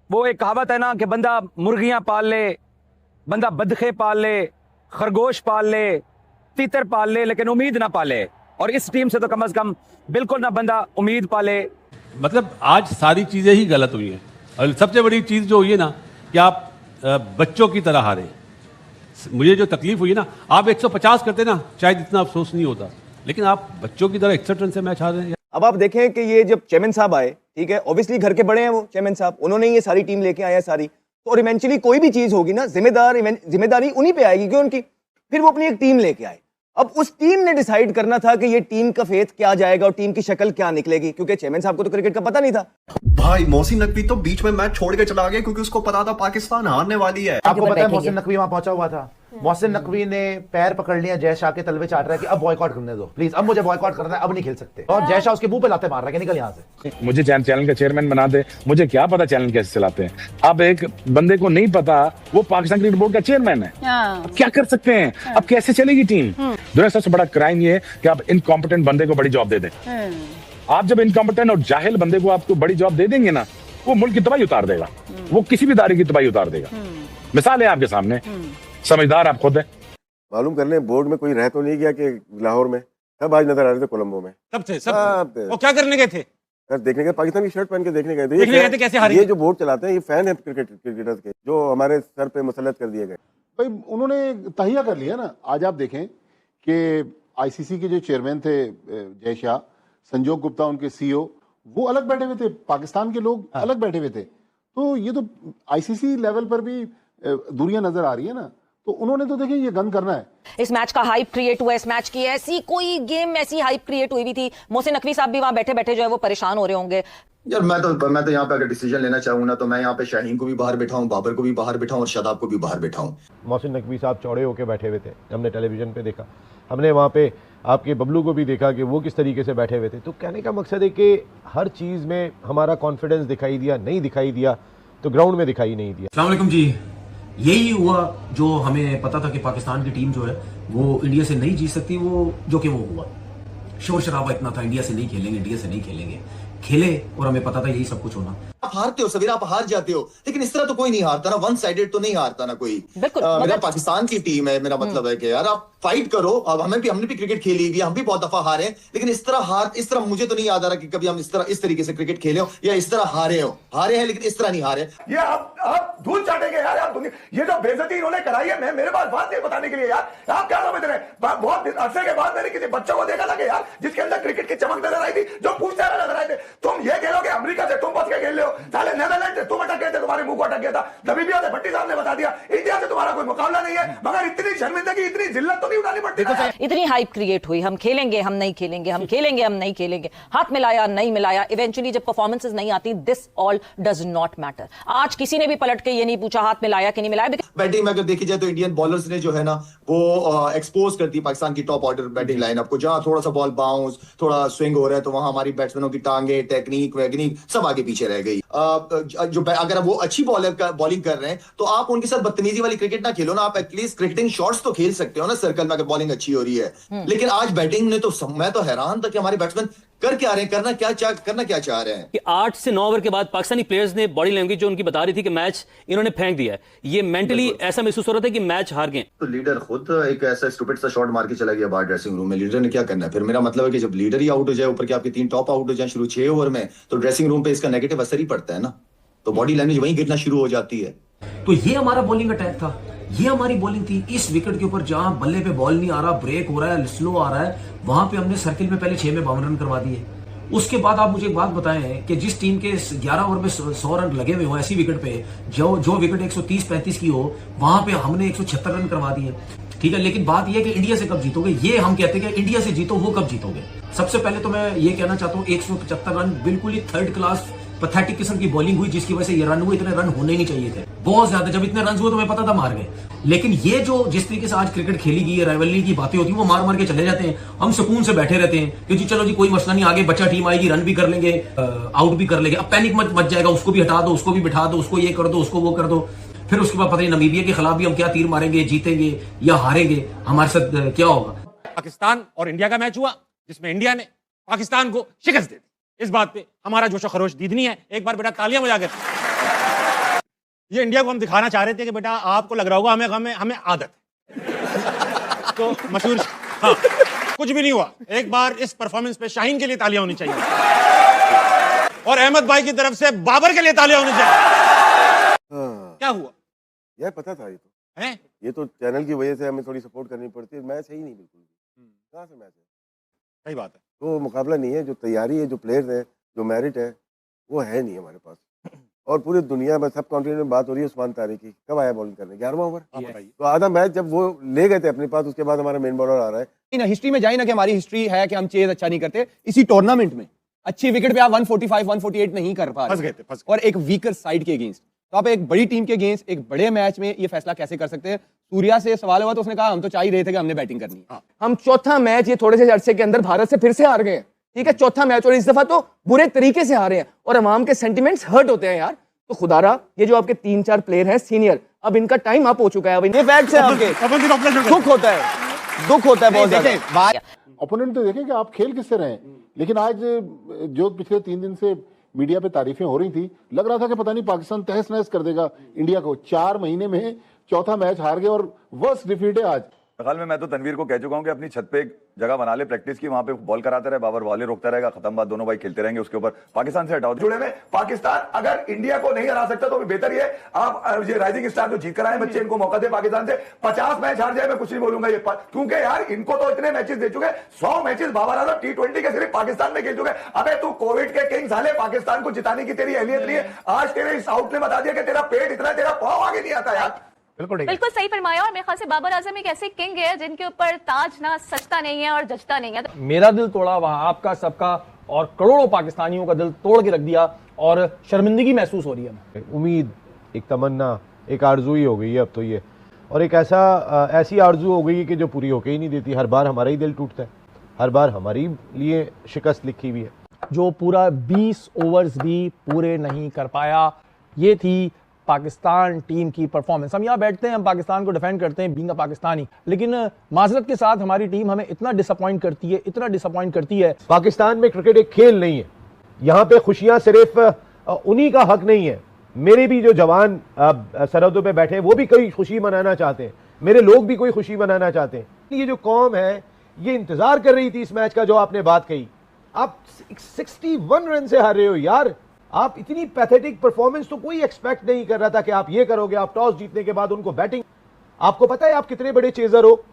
वो एक कहावत है ना कि बंदा मुर्गियां पाल ले, बंदा बदखे पाल ले, खरगोश पाल ले, तीतर पाल ले, लेकिन उम्मीद ना पाले। और इस टीम से तो कम से कम बिल्कुल ना बंदा उम्मीद पाले। मतलब आज सारी चीजें ही गलत हुई हैं और सबसे बड़ी चीज जो हुई है ना कि आप बच्चों की तरह हारे। मुझे जो तकलीफ हुई ना, आप 150 करते ना शायद इतना अफसोस नहीं होता, लेकिन आप बच्चों की तरह 61 रन से मैच हार रहे हैं। अब आप देखें कि ये जब चेयरमैन साहब आए, ठीक है, ऑब्वियसली घर के बड़े हैं वो चेयरमैन साहब, उन्होंने ये सारी टीम लेके आया सारी, तो और इवेंचुअली कोई भी चीज होगी ना, जिम्मेदारी उन्हीं पे आएगी क्यों उनकी। फिर वो अपनी एक टीम लेके आए। अब उस टीम ने डिसाइड करना था कि ये टीम का फेथ क्या जाएगा और टीम की शक्ल क्या निकलेगी, क्योंकि चेयरमैन साहब को तो क्रिकेट का पता नहीं था। भाई मोहसिन नकवी तो बीच में मैच छोड़ के चला गया क्योंकि उसको पता था पाकिस्तान हारने वाली है। आपको पता है मोहसिन नकवी वहां पहुंचा हुआ था। मोहसिन नकवी ने पैर पकड़ लिया, जय शाह के तलवे चाट रहा है कि अब बॉयकॉट करने दो प्लीज, अब मुझे बॉयकॉट करना है, अब नहीं खेल सकते। और जय शाह उसके मुंह पे लाते मार रहा है कि निकल यहाँ से। मुझे चैनल का चेयरमैन बना दे, मुझे क्या पता चैनल कैसे चलाते हैं। अब एक बंदे को नहीं पता वो पाकिस्तान क्रिकेट बोर्ड का चेयरमैन है, अब क्या कर सकते हैं? अब कैसे चलेगी टीम? दुनिया सबसे बड़ा क्राइम ये है कि आप इनकॉम्पिटेंट बंदे को बड़ी जॉब दे दें। आप जब इनकॉम्पिटेंट और जाहिल बंदे को आपको बड़ी जॉब दे देंगे ना, वो मुल्क की तबाही उतार देगा, वो किसी भी इदारे की तबाही उतार देगा। मिसाल है आपके सामने, समझदार आप खुद है। मालूम कर लें बोर्ड में कोई रह तो नहीं गया कि लाहौर में सब आज नजर आ रहे थे, कोलंबो में सब थे, सब थे। वो क्या करने गए थे? सर देखने गए, पाकिस्तान की शर्ट पहन के देखने गए थे। देखने गए थे कैसे हारे? ये जो बोर्ड चलाते हैं ये फैन है क्रिकेटर्स के, जो हमारे सर पे मुसल्लत कर दिए गए। भाई उन्होंने तहिया कर लिया ना। आज आप देखें कि आईसीसी के जो चेयरमैन थे जय शाह, संजोग गुप्ता उनके सीईओ, वो अलग बैठे हुए थे, पाकिस्तान के लोग अलग बैठे हुए थे। तो ये तो आईसीसी लेवल पर भी दूरियां नजर आ रही है ना। तो उन्होंने तो देखें ये गन करना है। इस मैच का हाइप क्रिएट हुआ, इस मैच की ऐसी कोई गेम ऐसी हाइप क्रिएट हुई भी थी। मोहसिन नकवी साहब भी वहां बैठे बैठे जो है वो परेशान हो रहे होंगे। यार मैं तो यहाँ पे अगर डिसीजन लेना चाहूँ ना, तो मैं यहाँ पे शाहीन को भी बाहर बैठाऊं, बाबर को भी बाहर बैठाऊं और शादाब को भी बाहर बैठाऊं। मोहसिन नकवी साहब चौड़े होकर बैठे हुए थे, हमने टेलीविजन पे देखा, हमने वहाँ पे आपके बबलू को भी देखा कि वो किस तरीके से बैठे हुए थे। तो कहने का मकसद है कि हर चीज़ में हमारा कॉन्फिडेंस दिखाई दिया, नहीं दिखाई दिया तो ग्राउंड में दिखाई नहीं दिया। अस्सलाम वालेकुम जी, यही हुआ जो हमें पता था कि पाकिस्तान की टीम जो है वो इंडिया से नहीं जीत सकती, वो जो कि वो हुआ। शोर शराबा इतना था, इंडिया से नहीं खेलेंगे, इंडिया से नहीं खेलेंगे, खेले और हमें पता था यही सब कुछ होना। आप हारते हो सवेरा, आप हार जाते हो, लेकिन इस तरह तो कोई नहीं हारता ना, वन साइडेड तो नहीं हारता ना कोई। मेरा पाकिस्तान की टीम है, मेरा मतलब है कि यार आप फाइट करो। अब हमने भी क्रिकेट खेली हुई है, हम भी बहुत दफा हारे, लेकिन इस तरह मुझे तो नहीं याद आ रहा कि कभी हम इस तरीके से क्रिकेट खेले हो या इस तरह हारे हैं, लेकिन इस तरह नहीं हारे। ये आप धूल चाटेंगे यार, आप ये जो बेइज्जती इन्होंने कराई है, मेरे पास बात नहीं बताने के लिए यार। आप क्या समझ रहे हैं? बहुत अरसे के बाद मैंने किसी बच्चों को देखा था कि यार जिसके अंदर क्रिकेट की चमक नजर आई थी, जो पूछते नजर आए थे। तुम ये खेलोगे अमेरिका से, तुम बच के खेल रहे हो, साले नेदरलैंड से तुम अटक गए थे, तुम्हारे मुंह को अटक गया था। नबीबिया से भट्टी साहब ने बता दिया इंडिया से तुम्हारा कोई मुकाबला नहीं है, मगर इतनी शर्मिंदगी, इतनी जिल्लत तो नहीं उठानी पड़ती। इतनी हाइप क्रिएट हुई, हम खेलेंगे, हम नहीं खेलेंगे, हम खेलेंगे, हम नहीं खेलेंगे, हाथ मिलाया नहीं मिलाया। इवेंचुअली जब परफॉर्मेंसेस नहीं आती, this all does not matter. आज किसी ने भी पलट के ये नहीं पूछा हाथ मिलाया कि नहीं मिलाया। बैटिंग में अगर देखी जाए तो इंडियन बॉलर्स ने जो है ना वो एक्सपोज करती है पाकिस्तान की टॉप ऑर्डर बैटिंग लाइनअप को। जहां थोड़ा सा बॉल बाउंस, थोड़ा स्विंग हो रहा है, तो वहां हमारी बैट्समैनों की टांगे, टेक्निक वैगनिक सब आगे पीछे रह गई। जो अगर वो अच्छी बॉलिंग कर रहे हैं तो आप उनके साथ बदतमीजी वाली क्रिकेट ना खेलो ना, आप एटलीस्ट क्रिकेटिंग शॉट्स तो खेल सकते हो ना सर्कल में अगर बॉलिंग अच्छी हो रही है। लेकिन आज बैटिंग ने तो मैं तो हैरान था कि हमारे बैट्समैन कर क्या रहे हैं, करना क्या चाह रहे हैं। कि 8 से 9 ओवर के बाद पाकिस्तानी प्लेयर्स ने बॉडी लैंग्वेज जो उनकी बता रही थी कि मैच इन्होंने फेंक दिया है, ये मेंटली ऐसा महसूस हो रहा था कि मैच हार गए। तो लीडर खुद एक ऐसा स्टूपिड सा शॉट मार के चला गया बाहर ड्रेसिंग रूम में, लीडर ने क्या करना है? फिर मेरा मतलब है कि जब लीडर ही आउट हो जाए, ऊपर के आपके 3 टॉप आउट हो जाए शुरू 6 ओवर में, तो ड्रेसिंग रूम पे इसका नेगेटिव असर ही पड़ता है ना, तो बॉडी लैंग्वेज वहीं गिरना शुरू हो जाती है। तो ये हमारा बॉलिंग अटैक था, ये हमारी बॉलिंग थी। इस विकेट के ऊपर जहां बल्ले पे बॉल नहीं आ रहा, ब्रेक हो रहा है, स्लो आ रहा है, वहां पे हमने सर्किल में पहले 6 में 52 रन करवा दिए। उसके बाद आप मुझे एक बात बताएं कि जिस टीम के 11 ओवर में 100 रन लगे हुए हो ऐसी विकेट पे, जो विकेट 130-35 की हो, वहां पे हमने 176 रन करवा दिए। ठीक है, लेकिन बात यह है कि इंडिया से कब जीतोगे, ये हम कहते हैं कि इंडिया से जीतो, वो कब जीतोगे। सबसे पहले तो मैं ये कहना चाहता हूँ 175 रन बिल्कुल ही थर्ड क्लास पैथेटिक किस्म की बॉलिंग हुई, जिसकी वजह से ये रन हुए। इतने रन होने ही नहीं चाहिए थे, बहुत ज्यादा। जब इतने रन हुए तो मैं पता था मार गए। लेकिन ये जो जिस तरीके से आज क्रिकेट खेली गई है, राइवलरी की बातें होती है, वो मार मार के चले जाते हैं। हम सुकून से बैठे रहते हैं कि जी चलो जी कोई मसला नहीं, आगे बच्चा टीम आएगी, रन भी कर लेंगे, आउट भी कर लेंगे। अब पैनिक मच जाएगा, उसको भी हटा दो, उसको भी बिठा दो, उसको ये कर दो, उसको वो कर दो। फिर उसके बाद पता नहीं नमीबिया के खिलाफ भी हम क्या तीर मारेंगे, जीतेंगे या हारेंगे, हमारे साथ क्या होगा। पाकिस्तान और इंडिया का मैच हुआ जिसमें इंडिया ने पाकिस्तान को शिकस्त दे दी। इस बात पे हमारा जोशो खरोश दीदनी है। एक बार बेटा तालियां बजा के ये इंडिया को हम दिखाना चाह रहे थे कि बेटा आपको लग रहा होगा हमें हमें हमें आदत है। तो मशहूर, हाँ, कुछ भी नहीं हुआ। एक बार इस परफॉर्मेंस पे शाहीन के लिए तालियां होनी चाहिए और अहमद भाई की तरफ से बाबर के लिए तालियां होनी चाहिए। क्या हुआ? यार पता था ये तो है, ये तो चैनल की वजह से हमें थोड़ी सपोर्ट करनी पड़ती है। मैच है ही नहीं बिल्कुल भी, कहाँ से मैच है? सही बात है। तो मुकाबला नहीं है, जो तैयारी है, जो प्लेयर्स है, जो मेरिट है, वो है नहीं हमारे पास। और पूरी दुनिया में, सब कॉन्टिनेंट में बात हो रही है उस्मान तारी की, कब आया बॉलिंग करने? 11वां ओवर। तो आधा मैच जब वो ले गए थे अपने पास, उसके बाद हमारा मेन बॉलर आ रहा है। हिस्ट्री में जाए ना कि हमारी हिस्ट्री है कि हम चेज अच्छा नहीं करते। इसी टूर्नामेंट में अच्छी विकेट पे आप 145 148 नहीं कर पा रहे, और एक वीकर साइड के अगेंस्ट। तो आप एक बड़ी टीम के अगेंस्ट एक बड़े मैच में ये फैसला कैसे कर सकते हैं? सूर्या से सवाल हुआ तो उसने कहा हम तो चाह ही रहे थे कि हमने बैटिंग करनी है। हम चौथा मैच ये थोड़े से अरसे के अंदर भारत से फिर से हार गए, ठीक है, चौथा मैच, और इस दफा तो बुरे तरीके से हारे हैं और अवाम के सेंटिमेंट्स हर्ट होते हैं यार। तो खुदारा ये जो आपके 3-4 प्लेयर हैं सीनियर, अब इनका टाइम अप हो चुका है। अब ये फैक्ट्स है आपके, दुख होता है, दुख होता है बहुत ज्यादा। ओपोनेंट तो देखें कि आप खेल किससे रहे, लेकिन आज जो पिछले 3 दिन से मीडिया पे तारीफें हो रही थी, लग रहा था कि पता नहीं पाकिस्तान तहस नहस कर देगा इंडिया को। 4 महीने में चौथा मैच हार गए और वर्स्ट डिफीट है आज। ख्याल में मैं तो तनवीर को कह चुका हूं कि अपनी छत पे एक जगह बना ले प्रैक्टिस की, वहां पे बॉल कराते रहे, बाबर बॉले रोकता रहेगा, खत्म बात, दोनों भाई खेलते रहेंगे, उसके ऊपर पाकिस्तान से हटाओ। जुड़े में पाकिस्तान अगर इंडिया को नहीं हरा सकता तो भी बेहतर ये आप ये राइजिंग स्टार जो जीत कर आए बच्चे, इनको मौका दे। पाकिस्तान से 50 मैच हार जाए मैं कुछ नहीं बोलूंगा ये, क्योंकि यार इनको तो इतने मैचेस दे चुके, 100 मैचेस बाबर आजम T20 के सिर्फ पाकिस्तान में खेल चुके। अबे तू कोविड के किंग साले, पाकिस्तान को जिताने की तेरी अहलियत नहीं है। आज तेरे इस आउट ने बता दिया कि तेरा पेट इतना, तेरा पाँव आगे नहीं आता यार। बिल्कुल सही फरमाया। और मेरे ख्याल से बाबर आजम एक ऐसे किंग है जिनके ऊपर ताज ना सजता नहीं है और जचता नहीं है। मेरा दिल तोड़ा वहां आपका, सबका, और करोड़ों पाकिस्तानियों का दिल तोड़ के रख दिया, और शर्मिंदगी महसूस हो रही है। उम्मीद, एक तमन्ना, एक आरजू ही हो गई है अब तो ये, और एक ऐसी आरजू हो गई है कि जो पूरी होके ही नहीं देती। हर बार हमारा ही दिल टूटता है, हर बार हमारी लिए शिकस्त लिखी हुई है। जो पूरा 20 ओवर्स भी पूरे नहीं कर पाया, ये थी पाकिस्तान टीम की परफॉर्मेंस। हम यहाँ बैठते हैं, हम पाकिस्तान को डिफेंड करते हैं बीइंग अ पाकिस्तानी, लेकिन माजरत के साथ हमारी टीम हमें इतना डिसअपॉइंट करती है, इतना डिसअपॉइंट करती है। पाकिस्तान में क्रिकेट एक खेल नहीं है, यहाँ पे खुशियां सिर्फ उन्हीं का हक नहीं है। मेरे भी जो जवान सरहदों पे बैठे हैं वो भी कोई खुशी मनाना चाहते हैं, मेरे लोग भी कोई खुशी मनाना चाहते हैं। ये जो कौम है ये इंतजार कर रही थी इस मैच का, जो आपने बात कही। आप 61 रन से हार रहे हो यार, आप इतनी पैथेटिक परफॉर्मेंस तो कोई एक्सपेक्ट नहीं कर रहा था कि आप ये करोगे। आप टॉस जीतने के बाद उनको बैटिंग, आपको पता है आप कितने बड़े चेजर हो,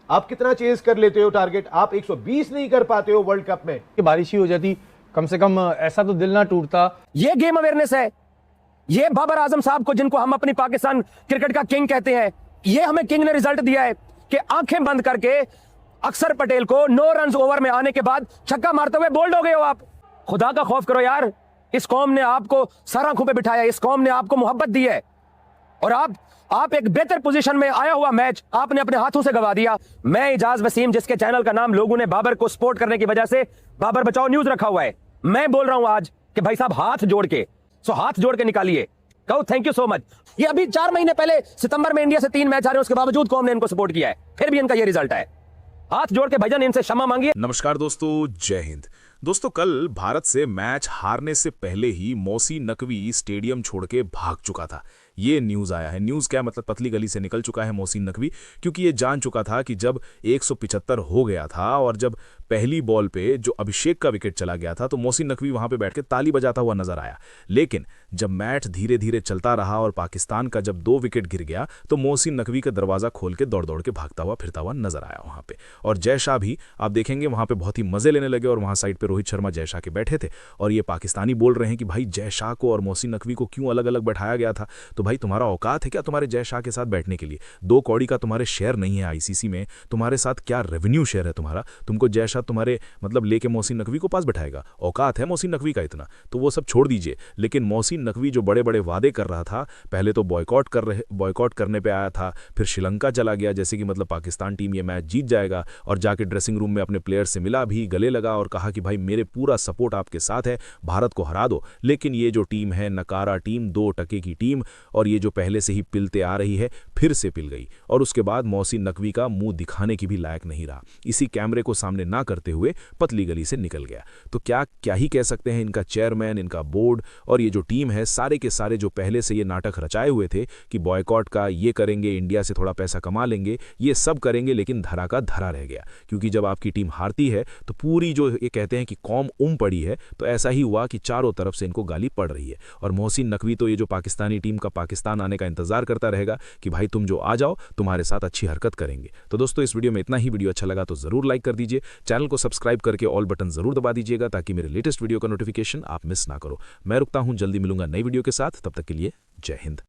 आप कितना चेज कर लेते हो टारगेट, आप 120 नहीं कर पाते हो वर्ल्ड कप में। बारिश ही हो जाती कम से कम, ऐसा तो दिल ना टूटता। ये गेम अवेयरनेस है, ये बाबर आजम साहब को, जिनको हम अपनी पाकिस्तान क्रिकेट का किंग कहते हैं, ये हमें किंग ने रिजल्ट दिया है कि आंखें बंद करके अक्षर पटेल को 9 रन ओवर में आने के बाद छक्का मारते हुए बोल्ड हो गए हो आप। खुदा का खौफ करो यार, इस कौम ने आपको सर आंखों पे बिठाया, इस कौम ने आपको मोहब्बत दी है, और आप एक बेहतर पोजीशन में आया हुआ मैच आपने अपने हाथों से गवा दिया। मैं इजाज वसीम, जिसके चैनल का नाम लोगों ने बाबर को सपोर्ट करने की वजह से बाबर बचाओ न्यूज रखा हुआ है, मैं बोल रहा हूं आज कि भाई साहब हाथ जोड़ के, हाथ जोड़ के निकालिए, कहो थैंक यू सो मच। ये अभी 4 महीने पहले सितंबर में इंडिया से 3 मैच हारे, उसके बावजूद कौम ने इनको सपोर्ट किया है, फिर भी इनका ये रिजल्ट है। हाथ जोड़ के भाईजान इनसे क्षमा मांगिए। नमस्कार दोस्तों, जय हिंद। दोस्तों, कल भारत से मैच हारने से पहले ही मौसी नकवी स्टेडियम छोड़ के भाग चुका था। ये न्यूज़ आया है। न्यूज़ क्या मतलब, पतली गली से निकल चुका है मौसी नकवी, क्योंकि ये जान चुका था कि जब 175 हो गया था और जब पहली बॉल पे जो अभिषेक का विकेट चला गया था तो मौसी नकवी वहां पे बैठ के ताली बजाता हुआ नजर आया। लेकिन जब मैच धीरे धीरे चलता रहा और पाकिस्तान का जब 2 विकेट गिर गया तो मौसी नकवी का दरवाजा खोल के दौड़ दौड़ के भागता हुआ फिरता हुआ नजर आया वहां पे। और जय शाह भी आप देखेंगे वहां पे बहुत ही मजे लेने लगे, और वहां साइड पे रोहित शर्मा जय शाह के बैठे थे, और ये पाकिस्तानी बोल रहे हैं कि भाई जय शाह को और मौसी नकवी को क्यों अलग अलग बैठाया गया था। तो भाई तुम्हारा औकात है क्या तुम्हारे जय शाह के साथ बैठने के लिए? 2 कौड़ी का तुम्हारे शेयर नहीं है आईसीसी में, तुम्हारे साथ क्या रेवेन्यू शेयर है तुम्हारा? तुमको जय शाह तुम्हारे मतलब लेके मौसी नकवी को पास बैठाएगा? औकात है मौसी नकवी का इतना? तो वो सब छोड़ दीजिए। लेकिन मौसी नकवी जो बड़े बड़े वादे कर रहा था, पहले तो बॉयकॉट करने पे आया था, फिर श्रीलंका चला गया जैसे कि मतलब पाकिस्तान टीम ये मैच जीत जाएगा, और जाके ड्रेसिंग रूम में अपने प्लेयर से मिला भी, गले लगा और कहा कि भाई मेरे पूरा सपोर्ट आपके साथ है, भारत को हरा दो। लेकिन ये जो टीम है नकारा टीम, 2 टके की टीम, और ये जो पहले से ही पिलते आ रही है फिर से पिल गई। और उसके बाद मोहसिन नकवी का मुंह दिखाने की भी लायक नहीं रहा, इसी कैमरे को सामने ना करते हुए पतली गली से निकल गया। तो क्या ही कह सकते हैं इनका चेयरमैन, इनका बोर्ड और ये जो टीम है, सारे के सारे जो पहले से ये नाटक रचाए हुए थे कि बॉयकॉट का, ये करेंगे, इंडिया से थोड़ा पैसा कमा लेंगे, ये सब करेंगे, लेकिन धरा का धरा रह गया। क्योंकि जब आपकी टीम हारती है तो पूरी जो ये कहते हैं कि कौम पड़ी है, तो ऐसा ही हुआ कि चारों तरफ से इनको गाली पड़ रही है। और मोहसिन नकवी तो ये जो पाकिस्तानी टीम का पाकिस्तान आने का इंतजार करता रहेगा कि भाई तुम जो आ जाओ, तुम्हारे साथ अच्छी हरकत करेंगे। तो दोस्तों इस वीडियो में इतना ही। वीडियो अच्छा लगा तो जरूर लाइक कर दीजिए, चैनल को सब्सक्राइब करके ऑल बटन जरूर दबा दीजिएगा ताकि मेरे लेटेस्ट वीडियो का नोटिफिकेशन आप मिस ना करो। मैं रुकता हूं, जल्दी मिलूंगा नई वीडियो के साथ, तब तक के लिए जय हिंद।